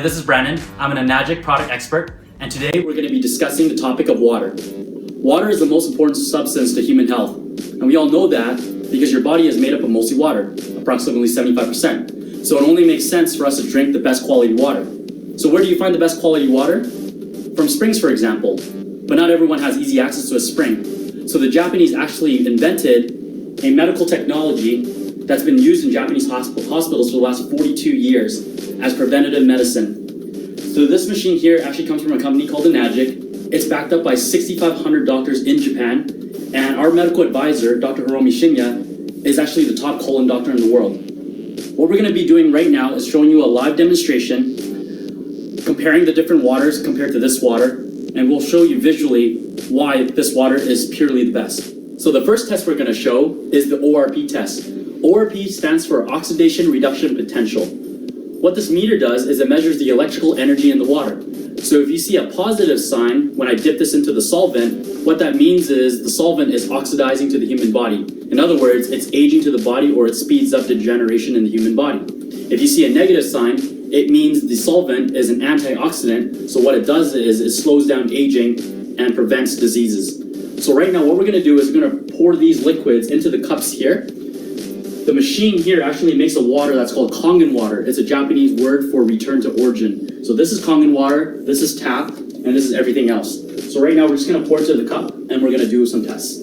This is Brandon. I'm an Enagic product expert, and today we're going to be discussing the topic of water. Water is the most important substance to human health, and we all know that because your body is made up of mostly water, approximately 75%. So it only makes sense for us to drink the best quality water. So where do you find the best quality water? From springs, for example. But not everyone has easy access to a spring. So the Japanese actually invented a medical technology that's been used in Japanese hospitals for the last 42 years as preventative medicine. So this machine here actually comes from a company called Enagic. It's backed up by 6,500 doctors in Japan, and our medical advisor, Dr. Hiromi Shinya, is actually the top colon doctor in the world. What we're going to be doing right now is showing you a live demonstration, comparing the different waters compared to this water, and we'll show you visually why this water is purely the best. So the first test we're going to show is the ORP test. ORP stands for Oxidation Reduction Potential. What this meter does is it measures the electrical energy in the water. So if you see a positive sign when I dip this into the solvent, what that means is the solvent is oxidizing to the human body. In other words, it's aging to the body, or it speeds up degeneration in the human body. If you see a negative sign, it means the solvent is an antioxidant. So what it does is it slows down aging and prevents diseases. So right now what we're going to do is we're going to pour these liquids into the cups here. The machine here actually makes a water that's called Kangen water. It's a Japanese word for return to origin. So this is Kangen water, this is tap, and this is everything else. So right now we're just going to pour it to the cup, and we're going to do some tests.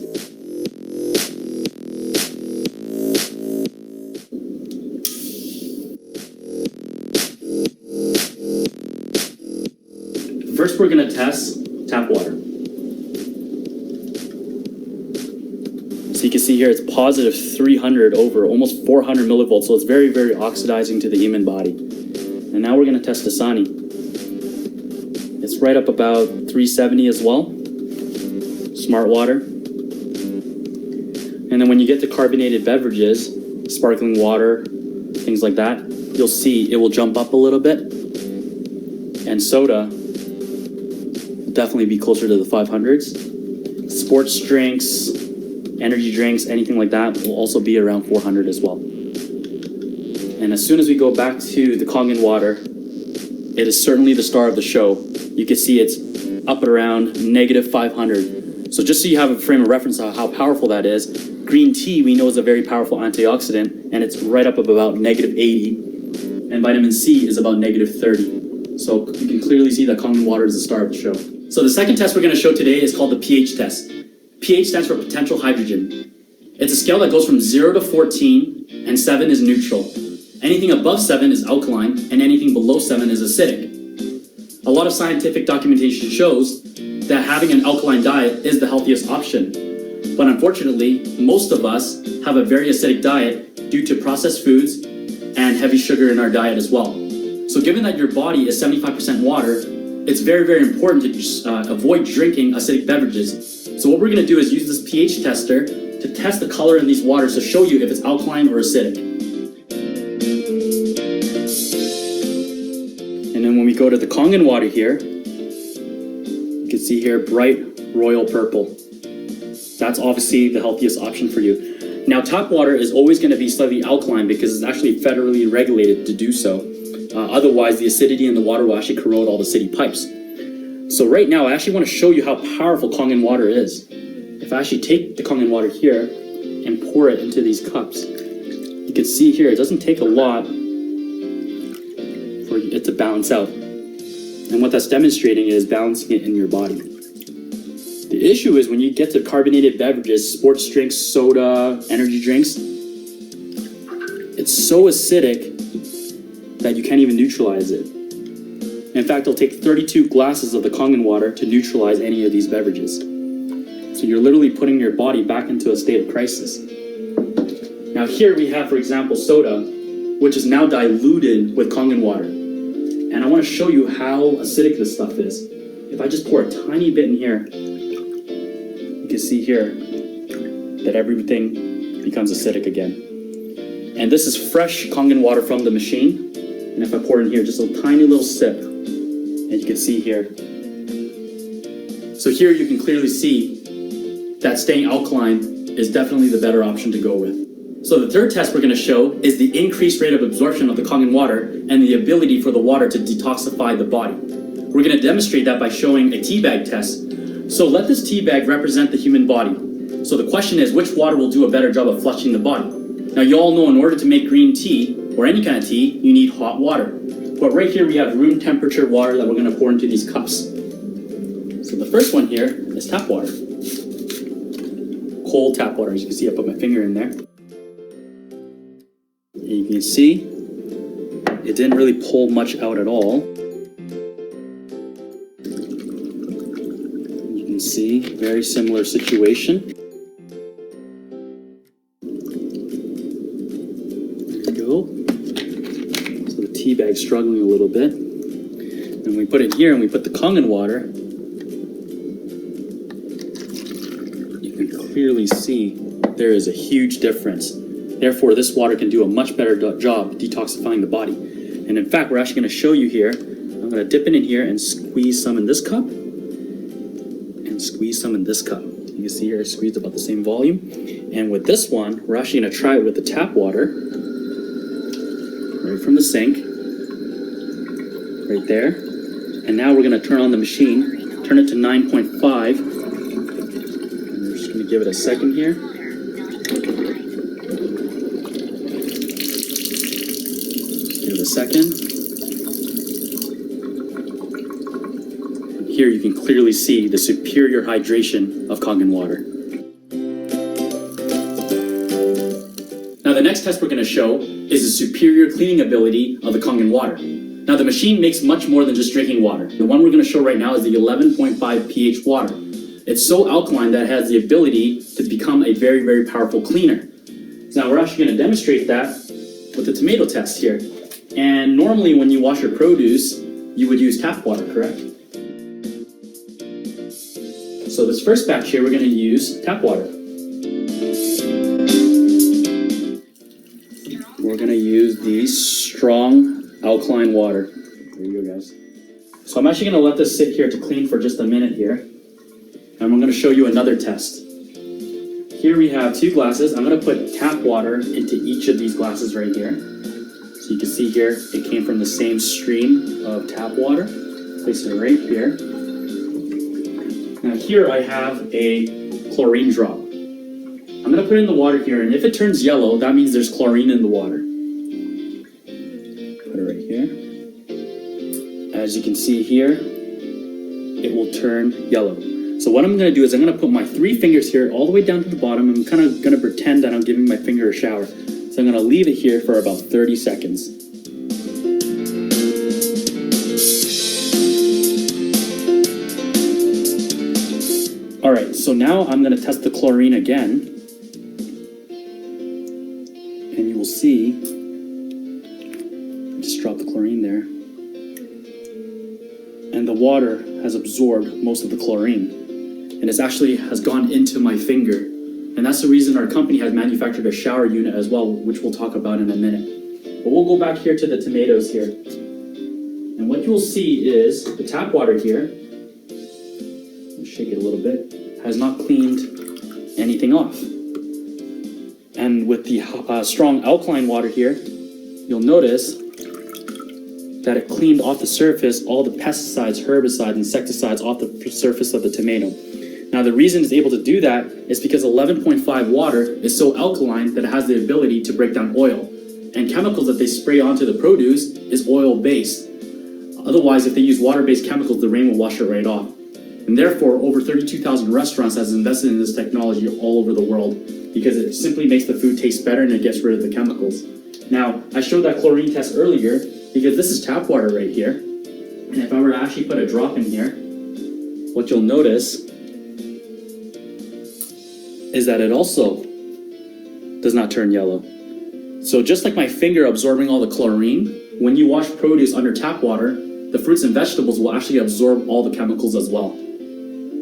First we're going to test tap water. So you can see here it's positive 300 over almost 400 millivolts, so it's very, very oxidizing to the human body. And now we're going to test Dasani. It's right up about 370 as well. Smart water. And then when you get to carbonated beverages, sparkling water, things like that, you'll see it will jump up a little bit. And soda will definitely be closer to the 500s. Sports drinks, energy drinks, anything like that will also be around 400 as well. And as soon as we go back to the Kangen water, it is certainly the star of the show. You can see it's up at around negative 500. So just so you have a frame of reference of how powerful that is, green tea we know is a very powerful antioxidant, and it's right up about negative 80. And vitamin C is about negative 30. So you can clearly see that Kangen water is the star of the show. So the second test we're going to show today is called the pH test. pH stands for potential hydrogen. It's a scale that goes from 0 to 14, and 7 is neutral. Anything above 7 is alkaline, and anything below 7 is acidic. A lot of scientific documentation shows that having an alkaline diet is the healthiest option. But unfortunately, most of us have a very acidic diet due to processed foods and heavy sugar in our diet as well. So given that your body is 75% water, it's very, very important to avoid drinking acidic beverages. So what we're going to do is use this pH tester to test the color in these waters to show you if it's alkaline or acidic. And then when we go to the Kangen water here, you can see here bright royal purple. That's obviously the healthiest option for you. Now tap water is always going to be slightly alkaline because it's actually federally regulated to do so. Otherwise the acidity in the water will actually corrode all the city pipes. So right now, I actually want to show you how powerful Kangen water is. If I actually take the Kangen water here and pour it into these cups, you can see here it doesn't take a lot for it to balance out. And what that's demonstrating is balancing it in your body. The issue is when you get to carbonated beverages, sports drinks, soda, energy drinks, it's so acidic that you can't even neutralize it. In fact, it'll take 32 glasses of the Kangen water to neutralize any of these beverages. So you're literally putting your body back into a state of crisis. Now here we have, for example, soda, which is now diluted with Kangen water. And I want to show you how acidic this stuff is. If I just pour a tiny bit in here, you can see here that everything becomes acidic again. And this is fresh Kangen water from the machine. And if I pour in here just a tiny little sip, and you can see here. So here you can clearly see that staying alkaline is definitely the better option to go with. So the third test we're going to show is the increased rate of absorption of the Kangen water and the ability for the water to detoxify the body. We're going to demonstrate that by showing a tea bag test. So let this tea bag represent the human body. So the question is, which water will do a better job of flushing the body? Now you all know in order to make green tea, or any kind of tea, you need hot water. But right here we have room temperature water that we're going to pour into these cups. So the first one here is tap water. Cold tap water. As you can see, I put my finger in there. And you can see it didn't really pull much out at all. You can see, very similar situation. There we go. So the tea bag's struggling a little bit. And we put it here and we put the Kangen water. You can clearly see there is a huge difference. Therefore, this water can do a much better job detoxifying the body. And in fact, we're actually going to show you here. I'm going to dip it in here and squeeze some in this cup. And squeeze some in this cup. You can see here, I squeezed about the same volume. And with this one, we're actually going to try it with the tap water. Right from the sink. Right there. And now we're going to turn on the machine. Turn it to 9.5. And we're just going to give it a second here. Second. Here you can clearly see the superior hydration of Kangen water. Now the next test we're going to show is the superior cleaning ability of the Kangen water. Now the machine makes much more than just drinking water. The one we're going to show right now is the 11.5 pH water. It's so alkaline that it has the ability to become a very, very powerful cleaner. So now we're actually going to demonstrate that with the tomato test here. And normally when you wash your produce, you would use tap water, correct? So this first batch here, we're going to use tap water. We're going to use the strong alkaline water. There you go, guys. So I'm actually going to let this sit here to clean for just a minute here. And I'm going to show you another test. Here we have 2 glasses. I'm going to put tap water into each of these glasses right here. So you can see here, it came from the same stream of tap water. Place it right here. Now here I have a chlorine drop. I'm going to put it in the water here, and if it turns yellow, that means there's chlorine in the water. Put it right here. As you can see here, it will turn yellow. So what I'm going to do is I'm going to put my 3 fingers here all the way down to the bottom. I'm kind of going to pretend that I'm giving my finger a shower. So I'm going to leave it here for about 30 seconds. Alright, so now I'm going to test the chlorine again. And you will see, just drop the chlorine there. And the water has absorbed most of the chlorine. And it actually has gone into my finger. And that's the reason our company has manufactured a shower unit as well, which we'll talk about in a minute. But we'll go back here to the tomatoes here. And what you'll see is the tap water here, I'll shake it a little bit, has not cleaned anything off. And with the strong alkaline water here, you'll notice that it cleaned off the surface all the pesticides, herbicides, insecticides off the surface of the tomato. Now the reason it's able to do that is because 11.5 water is so alkaline that it has the ability to break down oil. And chemicals that they spray onto the produce is oil-based. Otherwise, if they use water-based chemicals, the rain will wash it right off. And therefore, over 32,000 restaurants has invested in this technology all over the world because it simply makes the food taste better and it gets rid of the chemicals. Now, I showed that chlorine test earlier because this is tap water right here. And if I were to actually put a drop in here, what you'll notice is that it also does not turn yellow. So just like my finger absorbing all the chlorine, when you wash produce under tap water, the fruits and vegetables will actually absorb all the chemicals as well.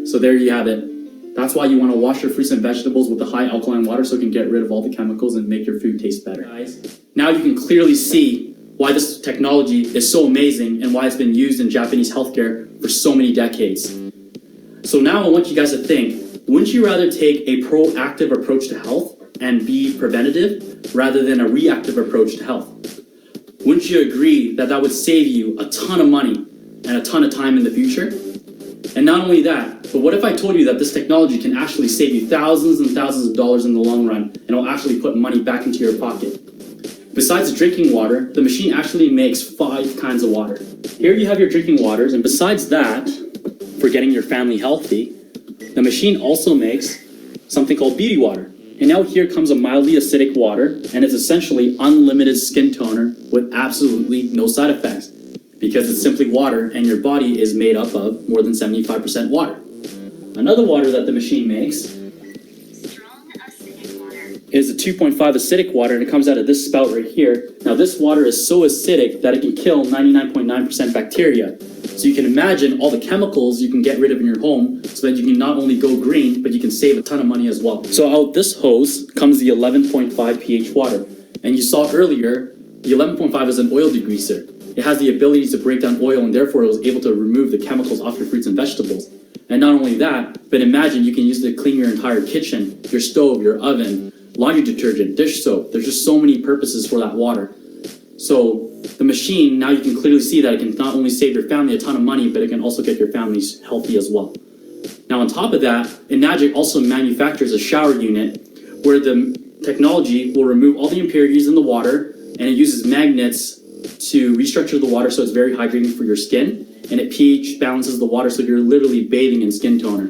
So there you have it. That's why you want to wash your fruits and vegetables with the high alkaline water so it can get rid of all the chemicals and make your food taste better. Guys, now you can clearly see why this technology is so amazing and why it's been used in Japanese healthcare for so many decades. So now I want you guys to think, wouldn't you rather take a proactive approach to health and be preventative rather than a reactive approach to health. Wouldn't you agree that that would save you a ton of money and a ton of time in the future? And not only that, but what if I told you that this technology can actually save you thousands and thousands of dollars in the long run, and it'll actually put money back into your pocket? Besides drinking water, the machine actually makes 5 kinds of water. Here you have your drinking waters, and besides that, for getting your family healthy, the machine also makes something called beauty water. And now here comes a mildly acidic water, and it's essentially unlimited skin toner with absolutely no side effects, because it's simply water and your body is made up of more than 75% water. Another water that the machine makes is a 2.5 acidic water, and it comes out of this spout right here. Now this water is so acidic that it can kill 99.9% bacteria. So you can imagine all the chemicals you can get rid of in your home so that you can not only go green, but you can save a ton of money as well. So out this hose comes the 11.5 pH water. And you saw earlier, the 11.5 is an oil degreaser. It has the ability to break down oil, and therefore it was able to remove the chemicals off your fruits and vegetables. And not only that, but imagine you can use it to clean your entire kitchen, your stove, your oven, laundry detergent, dish soap. There's just so many purposes for that water. So the machine, now you can clearly see that it can not only save your family a ton of money, but it can also get your families healthy as well. Now on top of that, Enagic also manufactures a shower unit where the technology will remove all the impurities in the water, and it uses magnets to restructure the water so it's very hydrating for your skin, and it pH balances the water so you're literally bathing in skin toner.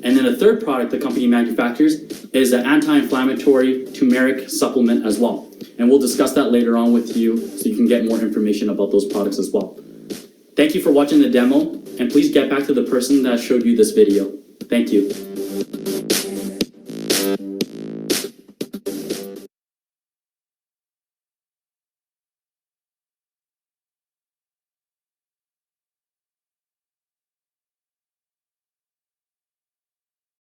And then a third product the company manufactures is an anti-inflammatory turmeric supplement as well. And we'll discuss that later on with you so you can get more information about those products as well. Thank you for watching the demo, and please get back to the person that showed you this video. Thank you.